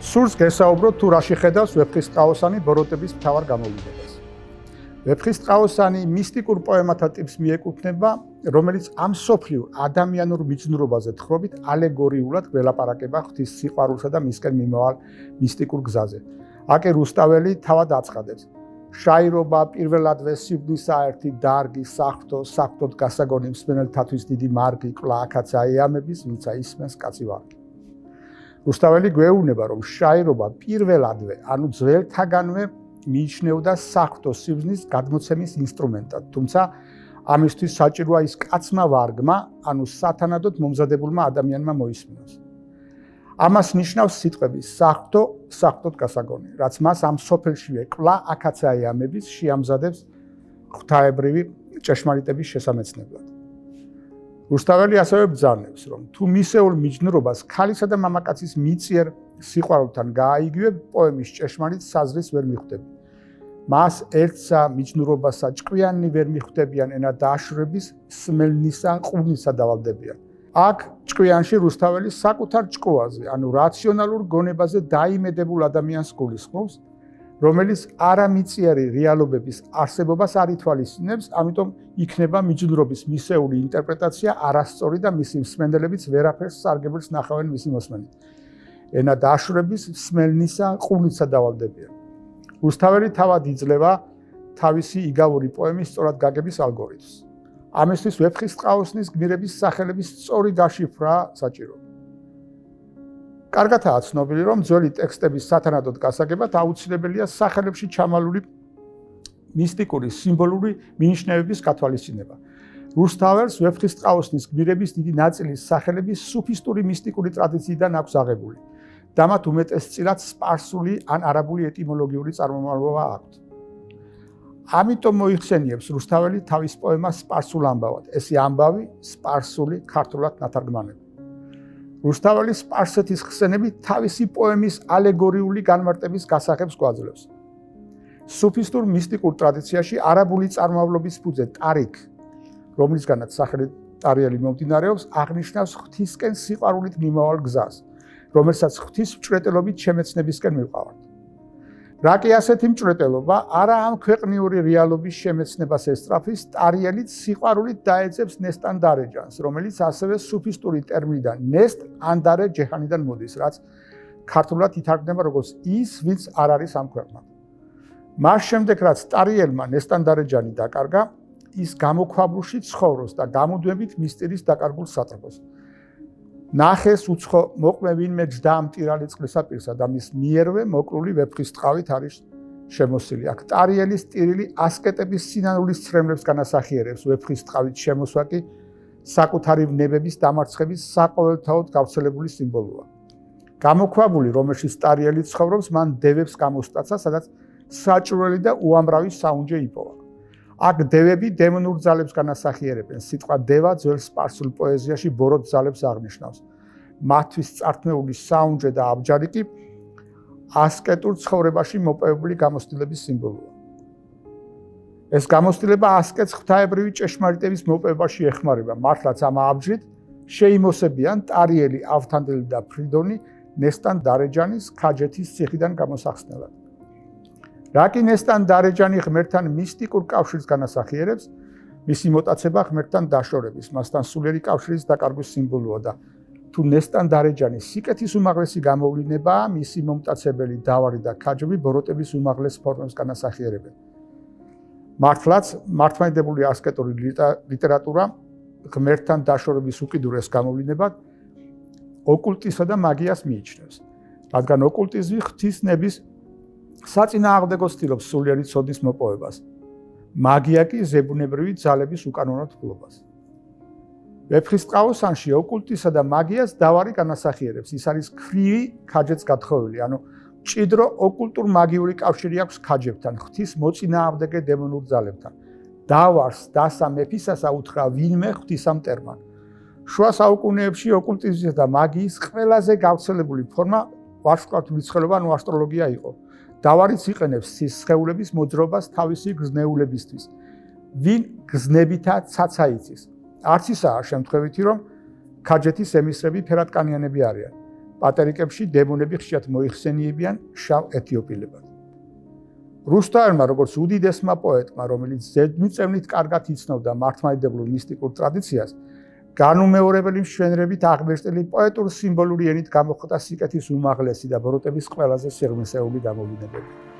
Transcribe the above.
სურს გესაუბროთ თუ რაში ხედავს ვეფხისტყაოსანი ბოროტების მთავარ გამოვლენებას. ვეფხისტყაოსანი მისტიკურ პოემათა ტიპს მიეკუთვნება, რომელიც ამ სოფლიურ ადამიანურ მიჯნურობაზე თხრობით ალეგორიულად გველაპარაკება ღვთის სიყვარულსა და მისკენ მიმავალ მისტიკურ გზაზე. აკე რუსტაველი თავად აცხადებს: შაირობა პირველადვე სიბნის საერთი დარგი საღვთო საღვთოდ გასაგონი მსმენელთათვის დიდი მარგი კვლავ აქაც აიამების, ვინცა ისმენს კაცი ვარგი. რუსტაველი გვეუბნება, რომ შაირობა პირველადვე, ანუ ძველთაგანვე მიიჩნეოდა საღვთო სიბნის გადმოცემის ინსტრუმენტად, თუმცა ამისთვის საჭიროა ის კაცმა ვარგმა, ანუ სათანადოდ მომზადებულმა ადამიანმა მოისმინოს. ამას ნიშნავს სიტყვები საღვთო, საღვთოდ გასაგონი, რაც მას ამ სოფელშივე კვლავ აქაც აიამების შეამზადებს ღვთაებრივი ჭეშმარიტების შესამეცნებლად. რუსტაველი ასევე ბრძანებს, რომ თუ მისეულ მიჯნურობას ქალისა და მამაკაცის მიწიერ სიყვარულთან გააიგივებ, პოემის ჭეშმარიტ საზრის ვერ მიხვდები. მას ერთსა მიჯნურობასა ჭკვიანნი ვერ მიხვდებიან ენა დააშრების, სმელნისა, ყუნისა დავალდებიან. აქ ჭკვიანში რუსტაველი საკუთარ ჭკუაზე, ანუ რაციონალურ გონებაზე დაიმედებულ ადამიანს გულისხმობს, რომელიც არამიწიერი რეალობების არსებობას არ ითვალისწინებს, ამიტომ იქნება მიჯნურობის მისეული ინტერპრეტაცია არასწორი და მისი მსმენელებიც ვერაფერს სარგებელს ნახავენ მისი მოსმენით. ენა დააშრების, სმელნისა, ყუნისა დავალდებიან. რუსტაველი თავად იძლევა თავისი იგავური პოემის სწორად გაგების ალგორითმს. ამისთვის ვეფხისტყაოსნის გმირების სახელების სწორი დაშიფრა საჭირო. კარგადაა ცნობილი, რომ ძველი ტექსტების სათანადოდ გასაგებად აუცილებელია სახელებში ჩამალული მისტიკური სიმბოლური მინიშნებების გათვალისწინება. რუსტაველს ვეფხისტყაოსნის გმირების დიდი ნაწილის სახელები სუფისტური მისტიკური ტრადიციიდან აქვს აღებული და მათ უმეტესწილად სპარსული ან არაბული ეტიმოლოგიური წარმომავლობა აქვთ. ამიტომ მოიხსენიებს რუსტაველი თავის პოემას სპარსულ ამბავად. ესე ამბავი სპარსული ქართულად ნათარგმანები. რუსტაველი სპარსეთის ხსენები თავისი პოემის ალეგორიული განმარტების გასაღებს გვაძლევს. სუფისტურ მისტიკურ ტრადიციაში არაბული წარმომავლობის ფუძე ტარიქ, რომლისგანაც სახელი ტარიელი მომდინარეობს, აღნიშნავს ღვთისკენ სიყვარულით მიმავალ გზას, რომელსაც ღვთის მჭვრეტელობით შემეცნებისკენ მივყავართ. რა კი ასეთი მჭვრეტელობა არა ამ ქვეყნიური რეალობის შემეცნებას ესწრაფის, ტარიელით სიყვარულით დაეძებს ნესტან დარეჯანს, რომელიც ასევე სუფისტური ტერმინიდან ნესტ ან დარე ჯეჰანიდან მოდის, რაც ქართულად ითარგმნება როგორც ის, ვინც არ არის ამ ქვეყნად. მას შემდეგ, რაც ტარიელმა ნესტან დარეჯანი დაკარგა, ის გამოქვაბულში ცხოვრობს და გამუდმებით მისტირის დაკარგულ სატრფოს. ნახეს უცხო მოყმე ვინმე ჯდა ამ ტირალი წყლისაპირსა და მის მიერვე მოკლული ვეფხისტყავით არის შემოსილი. აქ ტარიელის ტირილი ასკეტების სინანულის ცრემლებს განასახიერებს, ვეფხისტყავით შემოსვა კი საკუთარი ვნებების დამარცხების საყოველთაოდ გავრცელებული სიმბოლოა. გამოქვაბული, რომელშიც ტარიელი ცხოვრობს, მან დევებს გამოსტაცა, სადაც საჭურველი და უამრავი საუნჯე იპოვა. აქ დევები დემონურ ძალებს განასახიერებენ. სიტყვა დევა ძველ სპარსულ პოეზიაში ბოროტ ძალებს აღნიშნავს. მათთვის წართმეული საუნჯე და აბჯარი კი ასკეტურ ცხოვრებაში მოპოვებული გამოცდილების სიმბოლოა. ეს გამოცდილება ასკეტს ღვთაებრივი ჭეშმარიტების მოპოვებაში ეხმარება. მართლაც ამ აბჯრით შეიმოსებიან ტარიელი, ავთანდელი და ფრიდონი ნესტან დარეჯანის ქაჯეთის ციხიდან გამოსახსნელად. რა კი ნესტან დარეჯანი ღმერთთან მისტიკურ კავშირს განასახიერებს, მისი მოტაცება ღმერთთან დაშორების, მასთან სულიერი კავშირის დაკარგვის სიმბოლოა და თუ ნესტან დარეჯანის სიკეთის უმაღლესი გამოვლინებაა, მისი მომტაცებელი დავარი და ქაჯები ბოროტების უმაღლეს ფორმებს განასახიერებენ. მართლაც მართლმადიდებლური ასკეტური ლიტერატურა ღმერთთან დაშორების უკიდურეს გამოვლინებად ოკულტისა და მაგიას მიიჩნევს, რადგან ოკულტიზმი ღვთისნების საწინააღმდეგო ცდილობს სულიერი ცოდნის მოპოვებას. მაგია კი ზებუნებრივი ძალების უკანონო თბილობას. ვეფხისტყაოსანში ოკულტისა და მაგიას დავარი განასახიერებს. ის არის ქრივი ქაჯეთს გათხოვილი, ანუ მჭიდრო ოკულტურ მაგიური კავშირი აქვს ქაჯებთან, ღვთის მოწინააღმდეგე დემონურ ძალებთან. დავარს დასა მეფისასა უთხრა ვინმე ღვთისა მტერმა. შუა საუკუნეებში ოკულტიზმისა და მაგიის ყველაზე გავრცელებული ფორმა ვარსკვლავთული ცხელობა, ანუ ასტროლოგია იყო. დავარიც იყენებს ცის სხეულების მოძრაობას თავისი გრძნეულებისთვის. ვინ გრძნებითა ცაცა იცის. არც ისაა შემთხვევითი, რომ ქაჯეთის ემისრები ფერადკანიანები არიან. პატერიკებში დემონები ხშირად მოიხსენიებიან შავ ეთიოპილებად. რუსთაველმა, როგორც უდიდესმა პოეტმა, რომელიც ზედმიწევნით კარგად იცნობდა მართლმადიდებლურ მისტიკურ ტრადიციას, განუმეორებელი მშვენივრებით აღმერთელი პოეტურ-სიმბოლური ენით გამოხატა სიკეთის უმაღლესი და ბოროტების ყველაზე სიღრმისეული გამოვლინებები.